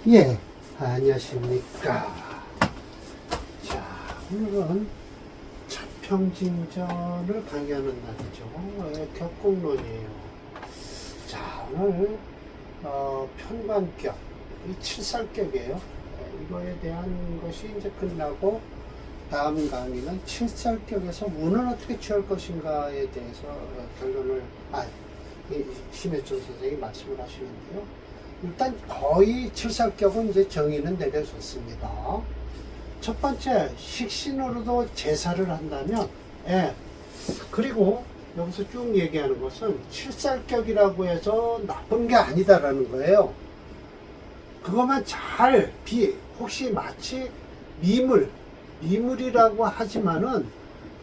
예, 안녕하십니까. 자, 오늘은 자평진전을 강의하는 날이죠. 예, 격국론이에요. 자, 오늘 편관격, 이 칠살격이에요. 예, 이거에 대한 것이 이제 끝나고 다음 강의는 칠살격에서 운은 어떻게 취할 것인가에 대해서 결론을 심혜준 선생님이 말씀을 하시는데요. 일단 거의 칠살격은 이제 정의는 내려졌습니다. 첫 번째, 식신으로도 제사를 한다면, 그리고 여기서 쭉 얘기하는 것은 칠살격이라고 해서 나쁜 게 아니다라는 거예요. 그것만 잘 혹시 마치 미물이라고 하지만은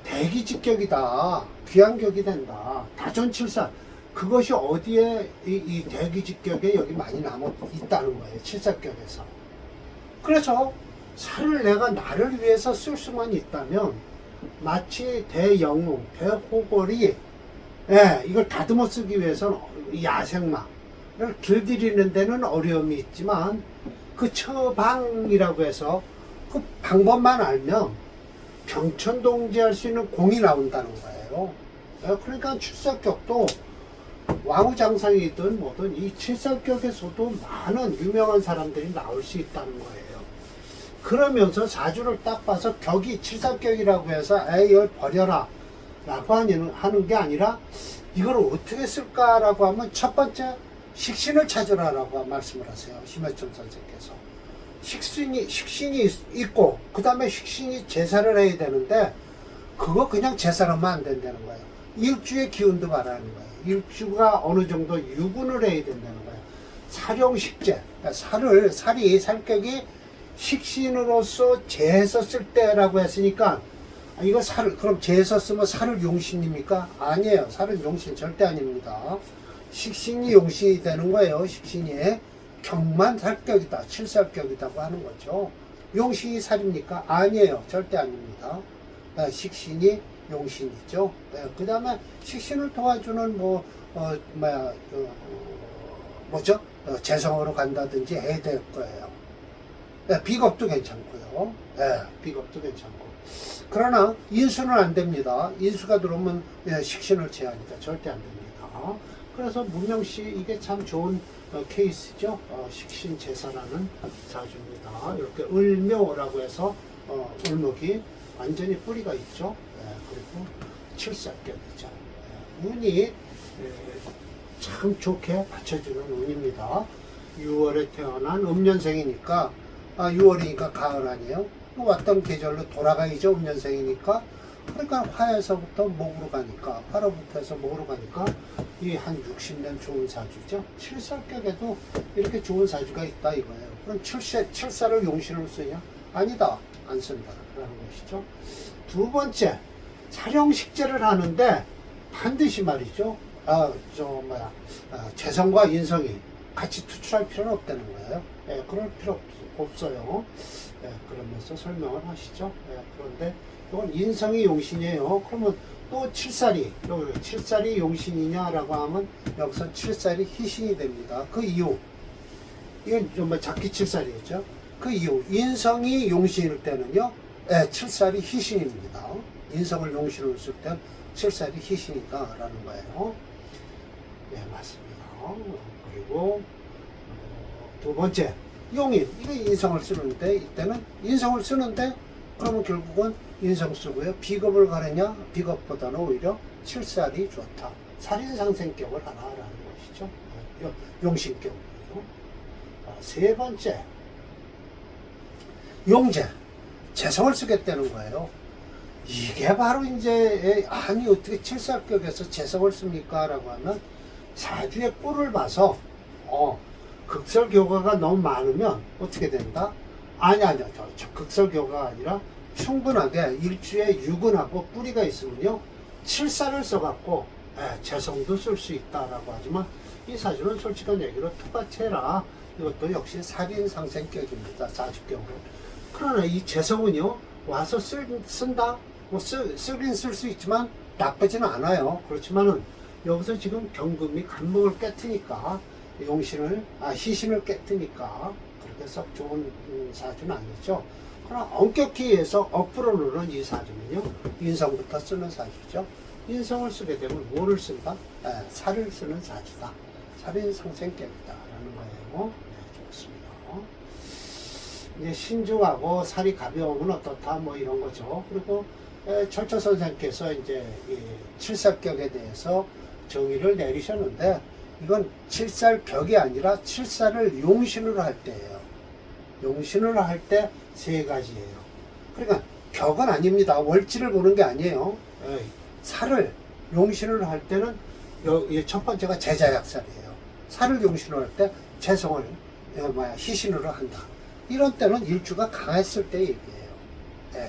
대기직격이다, 귀한격이 된다, 다존칠살. 그것이 어디에 이 대기직격에 여기 많이 남아 있다는 거예요. 칠살격에서. 그래서 살을 내가 나를 위해서 쓸 수만 있다면 마치 대영웅, 대호걸이 이걸 다듬어 쓰기 위해서는 야생마를 길들이는 데는 어려움이 있지만 그 처방이라고 해서 그 방법만 알면 병천동지할 수 있는 공이 나온다는 거예요. 그러니까 칠살격도 왕후장상이든 뭐든 이 칠살격에서도 많은 유명한 사람들이 나올 수 있다는 거예요. 그러면서 사주를 딱 봐서 격이 칠살격이라고 해서 이걸 버려라 라고 하는 게 아니라 이걸 어떻게 쓸까라고 하면 첫 번째 식신을 찾으라 라고 말씀을 하세요. 심혜점 선생께서. 식신이 있고 그 다음에 식신이 제사를 해야 되는데 그거 그냥 제사하면 안 된다는 거예요. 일주의 기운도 말하는 거예요. 일주가 어느 정도 유분을 해야 된다는 거예요. 사룡식재, 살격이 식신으로서 재해서 쓸 때라고 했으니까 이거 그럼 재해서 쓰면 살을 용신입니까? 아니에요. 살은 용신 절대 아닙니다. 식신이 용신이 되는 거예요. 식신이 격만 살격이다, 칠살격이라고 하는 거죠. 용신이 살입니까? 아니에요. 절대 아닙니다. 식신이 용신이죠. 그 다음에 식신을 도와주는 재성으로 간다든지 해야 될 거예요. 비겁도 괜찮고요. 비겁도 괜찮고. 그러나 인수는 안 됩니다. 인수가 들어오면 식신을 제하니까 절대 안 됩니다. 그래서 문명시 이게 참 좋은 케이스죠. 식신 제사라는 사주입니다. 이렇게 을묘라고 해서 을목이 완전히 뿌리가 있죠. 그리고 칠살격이죠. 운이 참 좋게 받쳐주는 운입니다. 6월에 태어난 음년생이니까 6월이니까 가을 아니에요. 왔던 계절로 돌아가야죠. 음년생이니까. 그러니까 화에서부터 목으로 가니까 8월부터 해서 목으로 가니까 이 한 60년 좋은 사주죠. 칠살격에도 이렇게 좋은 사주가 있다 이거예요. 그럼 칠살을 용신으로 쓰냐? 아니다. 안 쓴다 라는 것이죠. 두 번째, 사룡식재를 하는데 반드시 말이죠. 재성과 인성이 같이 투출할 필요는 없다는 거예요. 그럴 필요 없어요. 그러면서 설명을 하시죠. 그런데 이건 인성이 용신이에요. 그러면 또 칠살이 용신이냐라고 하면 여기서 칠살이 희신이 됩니다. 그 이유, 이건 좀 작기 칠살이겠죠. 그 이유, 인성이 용신일 때는요, 칠살이 희신입니다. 인성을 용신으로 쓸 땐 칠살이 희신이다라는 거예요. 네, 맞습니다. 그리고 두 번째, 용인. 이게 인성을 쓰는데, 이때는 인성을 쓰는데, 그러면 결국은 인성 쓰고요. 비겁을 가느냐? 비겁보다는 오히려 칠살이 좋다. 살인상생격을 하라라는 것이죠. 용신격으로. 세 번째, 용재. 재성을 쓰겠다는 거예요. 이게 바로 이제, 아니, 어떻게 칠살격에서 재성을 씁니까? 라고 하면, 사주의 꼴을 봐서, 극설교가가 너무 많으면 어떻게 된다? 아니요. 극설교가가 아니라 충분하게 일주에 유근하고 뿌리가 있으면요, 칠살을 써갖고, 재성도 쓸 수 있다라고 하지만, 이 사주는 솔직한 얘기로 똑같이 해라. 이것도 역시 살인상생격입니다. 사주격은. 그러나 이 재성은요, 와서 쓴다? 쓰긴 쓸 수 있지만 나쁘지는 않아요. 그렇지만은 여기서 지금 경금이 간목을 깨트니까 희신을 깨뜨니까 그렇게 썩 좋은 사주는 아니죠. 그러나 엄격히 해서 억부로 누른 이 사주는요, 인성부터 쓰는 사주죠. 인성을 쓰게 되면 뭐를 쓴다? 살을 쓰는 사주다. 살인상생격이다라는 거예요. 네, 좋습니다. 이제 신중하고 살이 가벼우면 어떻다, 뭐 이런 거죠. 그리고 철저 선생께서 이제 이 칠살격에 대해서 정의를 내리셨는데, 이건 칠살격이 아니라 칠살을 용신으로 할 때예요. 용신으로 할 때 세 가지예요. 그러니까 격은 아닙니다. 월지를 보는 게 아니에요. 살을 용신으로 할 때는 첫 번째가 제자약살이에요. 살을 용신으로 할 때 재성을 희신으로 한다. 이런 때는 일주가 강했을 때 얘기예요.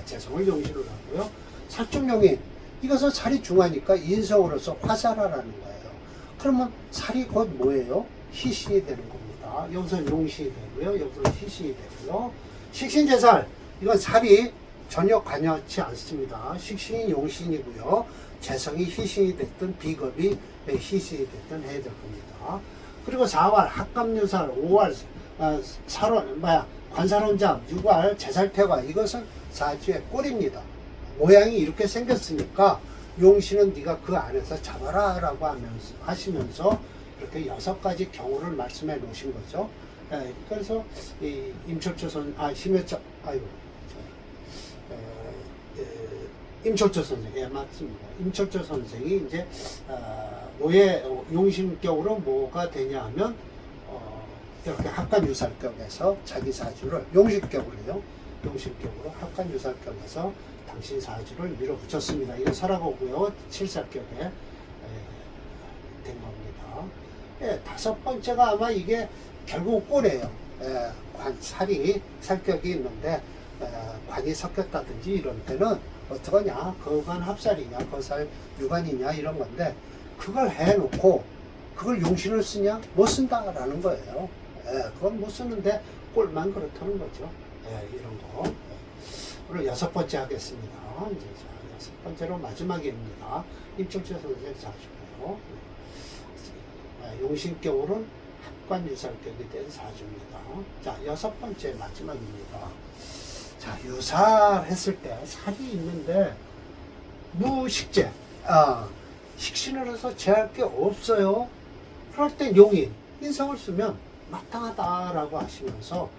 재성을 용신으로 하고요. 살중용인, 이것은 살이 중하니까 인성으로서 화살하라는 거예요. 그러면 살이 곧 뭐예요? 희신이 되는 겁니다. 여기서 용신이 되고요. 여기서 희신이 되고요. 식신재살, 이건 살이 전혀 관여하지 않습니다. 식신이 용신이고요. 재성이 희신이 됐든 비겁이 희신이 됐든 해야 될 겁니다. 그리고 4월 합감유살, 5월 관살혼잡, 6월 제살태과, 이것은 사주의 꼴입니다. 모양이 이렇게 생겼으니까 용신은 네가 그 안에서 잡아라 라고 하시면서 이렇게 6가지 경우를 말씀해 놓으신 거죠. 그래서 이 임철조 선생, 맞습니다. 임철조 선생이 이제 용신격으로 뭐가 되냐 하면 이렇게 합간유살격에서 자기 사주를 용신격으로요. 용신격으로 합간유살격에서 당신 사주를 밀어붙였습니다. 이거 설하고고요. 칠살격에 된 겁니다. 5번째가 아마 이게 결국 꼴이에요. 살이 살격이 있는데 관이 섞였다든지 이런 때는 어떡하냐, 거관 합살이냐, 거살 유관이냐 이런 건데, 그걸 해놓고 그걸 용신을 쓰냐? 못 쓴다라는 거예요. 그건 못 쓰는데 꼴만 그렇다는 거죠. 이런 거. 오늘 6번째 하겠습니다. 이제 6번째로 마지막입니다. 임철조 선생 사주고요. 용신격으로는 합관유살격이 된 사주입니다. 자, 6번째 마지막입니다. 자, 유살했을 때 살이 있는데 무식재, 식신을 해서 제할 게 없어요. 그럴 때 용인, 인성을 쓰면 마땅하다라고 하시면서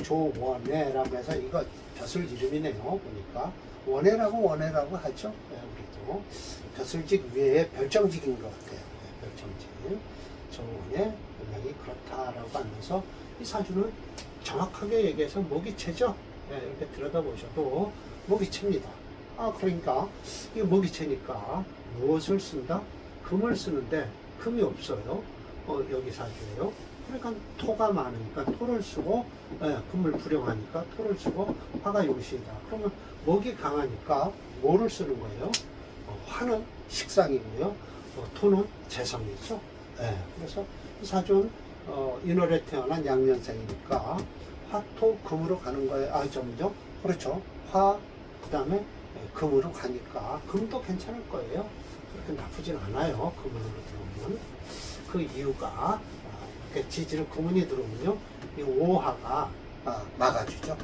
조원해라고 해서, 이거 벼슬 이름이네요. 보니까 원해라고 하죠. 우리도 벼슬직 위에 별정직인 것 같아요. 별정직. 조원해 분명히 그렇다라고 하면서 이 사주는 정확하게 얘기해서 모기채죠. 이렇게 들여다보셔도 모기채입니다. 그러니까 이 모기채니까 무엇을 쓴다? 금을 쓰는데 금이 없어요. 여기 사주예요. 그러니까 토가 많으니까 토를 쓰고, 금을 불용하니까 토를 쓰고, 화가 용신이다. 그러면 목이 강하니까 뭐를 쓰는 거예요? 화는 식상이고요. 토는 재성이죠. 그래서 이 사주는 인월에 태어난 양년생이니까 화토 금으로 가는 거예요. 그렇죠. 화, 그 다음에 금으로 가니까 금도 괜찮을 거예요. 그렇게 나쁘진 않아요. 금으로 들어오면. 그 이유가 이렇게 지지를 금운이 들어오면요, 이 오화가 막아주죠.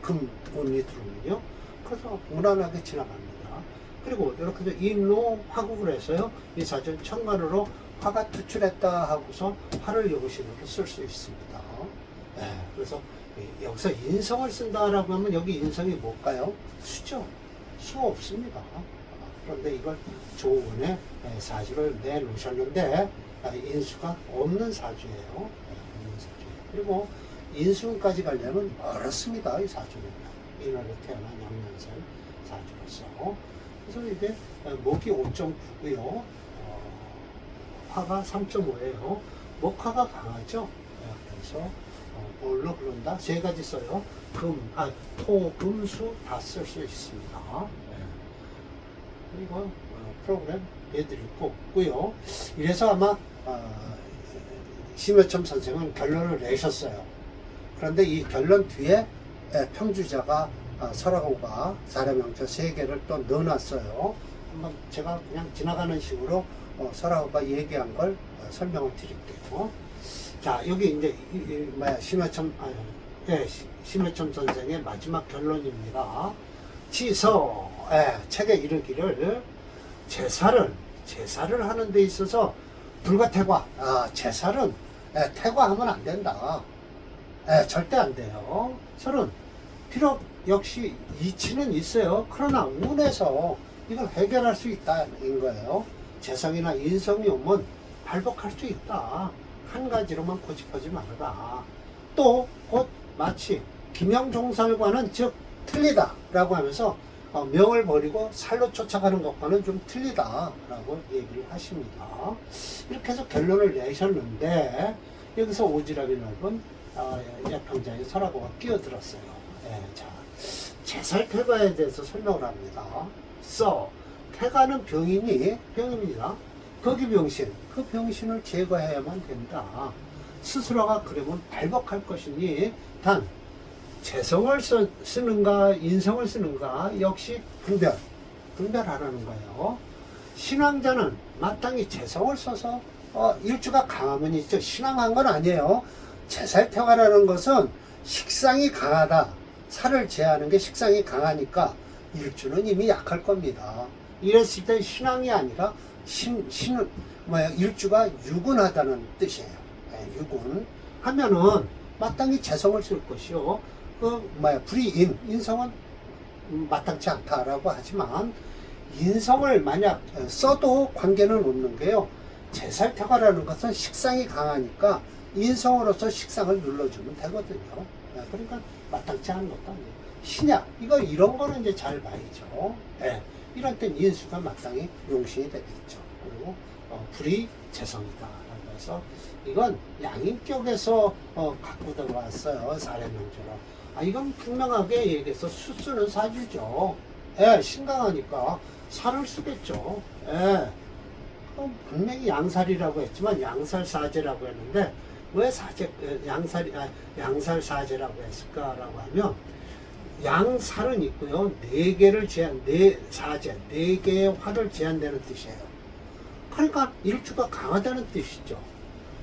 금운이 들어오면요. 그래서 무난하게 지나갑니다. 그리고 이렇게 인로 화국을 해서요, 이 사주는 천간으로 화가 투출했다 하고서 화를 용신으로 쓸 수 있습니다. 그래서 여기서 인성을 쓴다라고 하면 여기 인성이 뭘까요? 수죠. 수 없습니다. 그런데 이걸 조원의 사주를 내놓으셨는데 인수가 없는 사주예요. 그리고 인수까지 가려면 어렵습니다. 이 사주는. 인월에 태어난 양년생 사주로서. 그래서 이게 목이 5.9고요. 화가 3.5예요. 목화가 강하죠. 그래서 뭘로 흐른다? 3가지 써요. 토, 금, 수 다 쓸 수 있습니다. 그리고 프로그램 애들이 뽑고요. 이래서 아마 심여첨 선생은 결론을 내셨어요. 그런데 이 결론 뒤에 평주자가 설하고가 사례명자 3개를 또 넣어놨어요. 한번 제가 그냥 지나가는 식으로 설하고가 얘기한 걸 설명을 드릴게요. 자, 여기 이제, 심해첨, 심해첨 선생의 마지막 결론입니다. 지서, 책에 이르기를, 제사를 하는 데 있어서, 불가태과, 제사는, 태과하면 안 된다. 절대 안 돼요. 설은, 비록 역시 이치는 있어요. 그러나 운에서 이걸 해결할 수 있다는 거예요. 재성이나 인성이 오면 발복할 수 있다. 한 가지로만 고집하지 말아라. 또 곧 마치 김영종살과는 즉 틀리다라고 하면서 명을 버리고 살로 쫓아가는 것과는 좀 틀리다라고 얘기를 하십니다. 이렇게 해서 결론을 내셨는데 여기서 오지랖이 넓은 야평자의 설화고가 끼어들었어요. 자, 제살태가에 대해서 설명을 합니다. 태가는 병입니다. 거기 병신, 그 병신을 제거해야만 된다. 스스로가 그러면 발복할 것이니 단 재성을 쓰는가 인성을 쓰는가 역시 분별하라는 거예요. 신앙자는 마땅히 재성을 써서 일주가 강하면 있죠. 신앙한 건 아니에요. 제살태가라는 것은 식상이 강하다. 살을 제하는 게 식상이 강하니까 일주는 이미 약할 겁니다. 이랬을 때 신앙이 아니라 일주가 유근하다는 뜻이에요. 유근 하면은 마땅히 재성을 쓸 것이요. 불이인 인성은 마땅치 않다라고 하지만 인성을 만약 써도 관계는 없는 게요. 제살태가라는 것은 식상이 강하니까 인성으로서 식상을 눌러주면 되거든요. 그러니까 마땅치 않은 것도 아니에요. 신약 이런 거는 이제 잘 봐야죠. 이런 땐 인수가 마땅히 용신이 되겠죠. 그리고 불이 재성이다라고 해서 이건 양인격에서 갖고 들어왔어요. 사례명제로. 이건 분명하게 얘기해서 수쓰는 사주죠. 신강하니까 살을 쓰겠죠. 분명히 양살이라고 했지만 양살사제라고 했는데 왜 양살사제라고 했을까라고 하면 양살은 있고요. 네 개의 화를 제한되는 뜻이에요. 그러니까 일주가 강하다는 뜻이죠.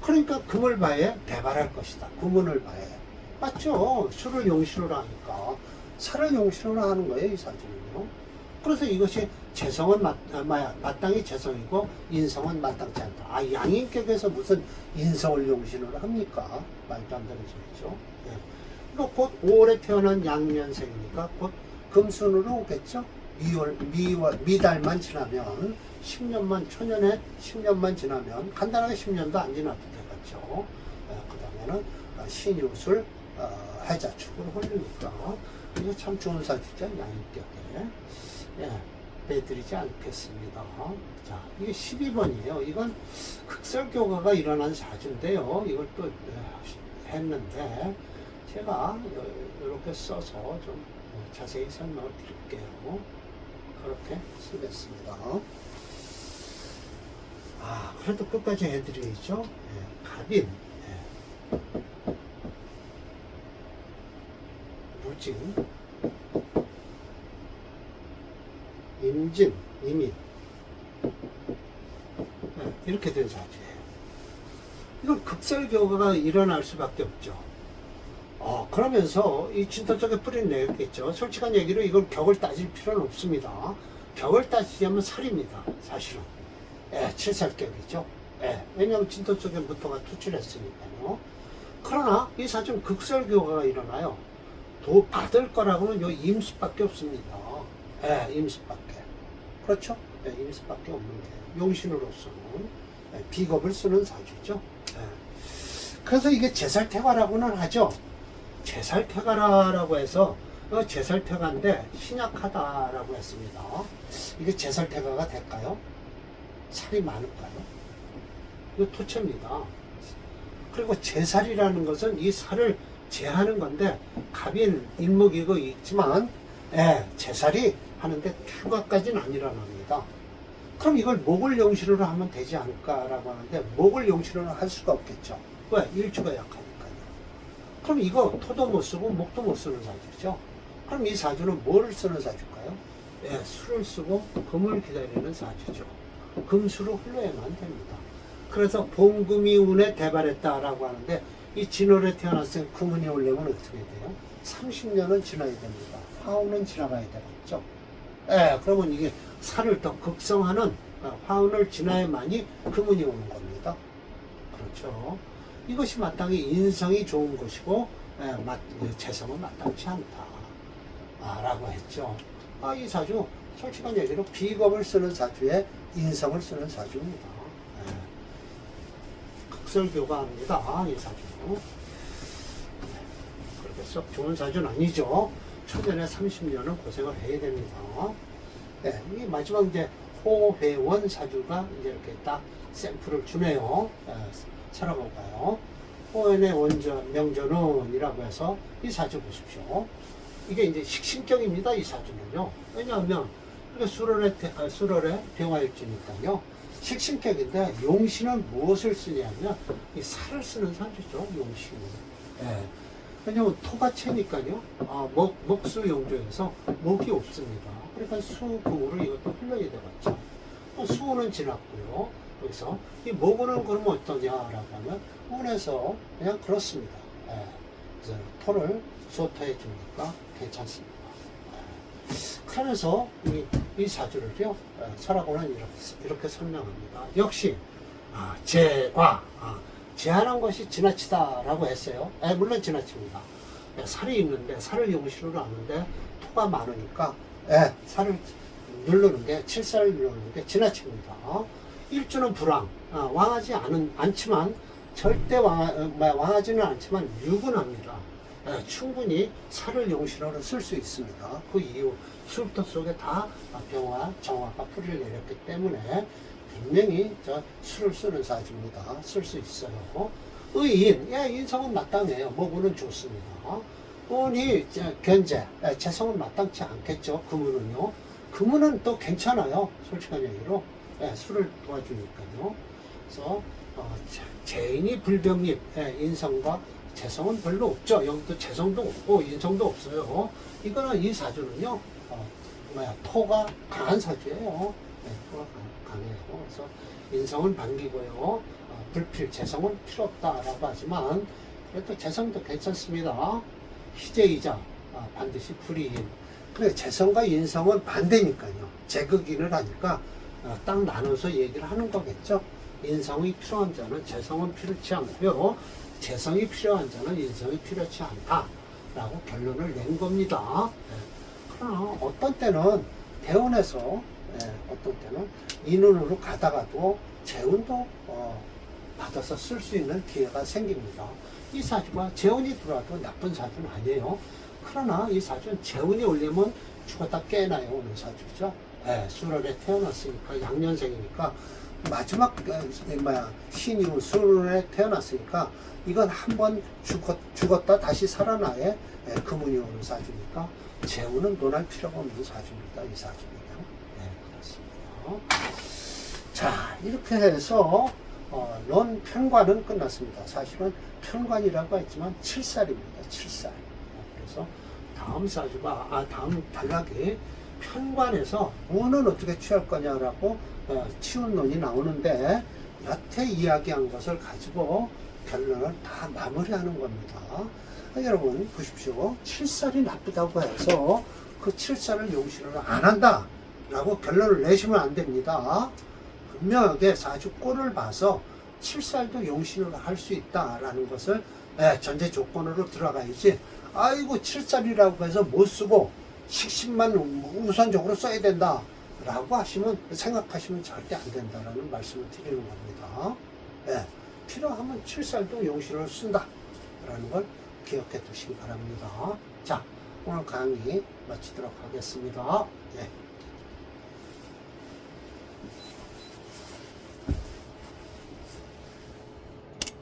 그러니까 금을 봐야 대발할 것이다. 구문을 봐야. 맞죠? 수를 용신으로 하니까 살을 용신으로 하는 거예요. 이 사주는요. 그래서 이것이 재성은 마땅히 재성이고 인성은 마땅치 않다. 양인격에서 무슨 인성을 용신으로 합니까? 말도 안 되는 소리죠. 그러니까 곧 5월에 태어난 양년생이니까 곧 금순으로 오겠죠. 미달만 지나면 10년만 초년에 10년만 지나면 간단하게 10년도 안 지나도 되겠죠. 그 다음에는 신유술 해자축으로 홀리니까 이거 참 좋은 사주죠. 양인격에 빼드리지 않겠습니다. 자, 이게 12번이에요. 이건 극설교가가 일어난 사주인데요. 이걸 또 했는데 제가 이렇게 써서 좀 자세히 설명을 드릴게요. 그렇게 쓰겠습니다. 그래도 끝까지 해드리죠. 갑인, 무진, 임진, 이민 이렇게 된 사주예요. 이건 극설교가가 일어날 수밖에 없죠. 그러면서 이 진토 쪽에 뿌리를 내겠죠. 솔직한 얘기로 이걸 격을 따질 필요는 없습니다. 격을 따지자면 살입니다. 사실은. 칠살격이죠. 왜냐하면 진토 쪽에 무토가 투출했으니까요. 그러나 이 사주는 극설교가가 일어나요. 받을 거라고는 요 임수밖에 없습니다. 임수밖에. 그렇죠? 임수밖에 없는 게 용신으로서는 비겁을 쓰는 사주죠. 그래서 이게 제살태가라고는 하죠. 제살태가라고 해서 제살태가인데 신약하다라고 했습니다. 이게 제살태가가 될까요? 살이 많을까요? 이거 토체입니다. 그리고 제살이라는 것은 이 살을 제하는 건데 갑인 일목이고 있지만 제살이 하는데 태과까지는 안 일어납니다. 그럼 이걸 목을 용신으로 하면 되지 않을까라고 하는데 목을 용신으로 할 수가 없겠죠. 왜? 일주가 약하니까요. 그럼 이거 토도 못 쓰고 목도 못 쓰는 사주죠. 그럼 이 사주는 뭐를 쓰는 사주일까요? 술을 쓰고 금을 기다리는 사주죠. 금수로 흘러야만 됩니다. 그래서 봉금이 운에 대발했다라고 하는데 이 진월에 태어났으면 금운이 오려면 어떻게 돼요? 30년은 지나야 됩니다. 화운은 지나가야 되겠죠. 예, 그러면 이게 살을 더 극성하는 화운을 지나야만이 금운이 오는 겁니다. 그렇죠. 이것이 마땅히 인성이 좋은 것이고 재성은 마땅치 않다. 라고 했죠. 이 사주 솔직한 얘기로 비겁을 쓰는 사주에 인성을 쓰는 사주입니다. 극설교가합니다. 이 사주. 그렇게 썩 좋은 사주는 아니죠. 초년에 30년은 고생을 해야 됩니다. 이 마지막 이제 호회원 사주가 이제 이렇게 딱 샘플을 주네요. 살아볼까요? 호연의 원전, 명전운이라고 해서 이 사주 보십시오. 이게 이제 식신격입니다. 이 사주는요. 왜냐하면 수월의 병화일지니까요. 식신격인데 용신은 무엇을 쓰냐면 이 살을 쓰는 사주죠. 용신은. 왜냐면 토가 채니까요. 목수 용조에서 목이 없습니다. 그러니까 수금으로 이것도 흘러야 되겠죠. 수호는 지났고요. 그래서 이 목은 그러면 어떠냐라고 하면 운에서 그냥 그렇습니다. 그래서 토를 소토해 주니까 괜찮습니다. 그러면서 이 사주를요, 설하고는 이렇게 설명합니다. 역시 제한한 것이 지나치다라고 했어요. 물론 지나칩니다. 살이 있는데 살을 용신으로 하는데 토가 많으니까 살을 누르는 게 칠살을 누르는 게 지나칩니다. 일주는 불황, 왕하지 않지만 절대 왕하지는 않지만 유근합니다. 충분히 살을 용신으로 쓸 수 있습니다. 그 이유 술터 속에 다 병화, 정화가 뿌리를 내렸기 때문에 분명히 술을 쓰는 사주입니다. 쓸 수 있어요. 의인, 인성은 마땅해요. 목운은 좋습니다. 운이 견제, 재성은 마땅치 않겠죠. 금운은요. 금운은 또 괜찮아요. 솔직한 얘기로. 술을 도와주니까요. 그래서 재인이 불병립, 인성과 재성은 별로 없죠. 여기도 재성도 없고 인성도 없어요. 이거는 이 사주는요. 토가 강한 사주예요. 토가 강해요. 그래서 인성은 반기고요. 불필, 재성은 필요 없다라고 하지만 그래도 재성도 괜찮습니다. 희재이자 반드시 불이인. 그래, 재성과 인성은 반대니까요. 제극인을 하니까 딱 나눠서 얘기를 하는 거겠죠. 인성이 필요한 자는 재성은 필요치 않고요. 재성이 필요한 자는 인성이 필요치 않다라고 결론을 낸 겁니다. 그러나 어떤 때는 대운에서 어떤 때는 인운으로 가다가도 재운도 받아서 쓸 수 있는 기회가 생깁니다. 이 사주가 재운이 들어와도 나쁜 사주는 아니에요. 그러나 이 사주는 재운이 올리면 죽었다 깨나요 오는 사주죠. 수월에 태어났으니까 양년생이니까 마지막 신이운 수월에 태어났으니까 이건 한번 죽었다 다시 살아나야 금운이 오는 사주니까 재운은 논할 필요가 없는 사주입니다. 이 사주는요. 그렇습니다. 자, 이렇게 해서 론 편관은 끝났습니다. 사실은 편관이라고 했지만 7살입니다. 7살. 그래서 다음 사주가 다음 단락에 편관에서 운은 어떻게 취할 거냐라고 치운론이 나오는데 여태 이야기한 것을 가지고 결론을 다 마무리하는 겁니다. 여러분 보십시오. 7살이 나쁘다고 해서 그 7살을 용신으로 안 한다 라고 결론을 내시면 안 됩니다. 분명하게 사주 꼴을 봐서 7살도 용신으로 할 수 있다라는 것을 전제 조건으로 들어가야지, 아이고 7살이라고 해서 못 쓰고 식신만 우선적으로 써야 된다 라고 생각하시면 절대 안 된다라는 말씀을 드리는 겁니다. 필요하면 7살도 용신을 쓴다 라는 걸 기억해 두시기 바랍니다. 자, 오늘 강의 마치도록 하겠습니다.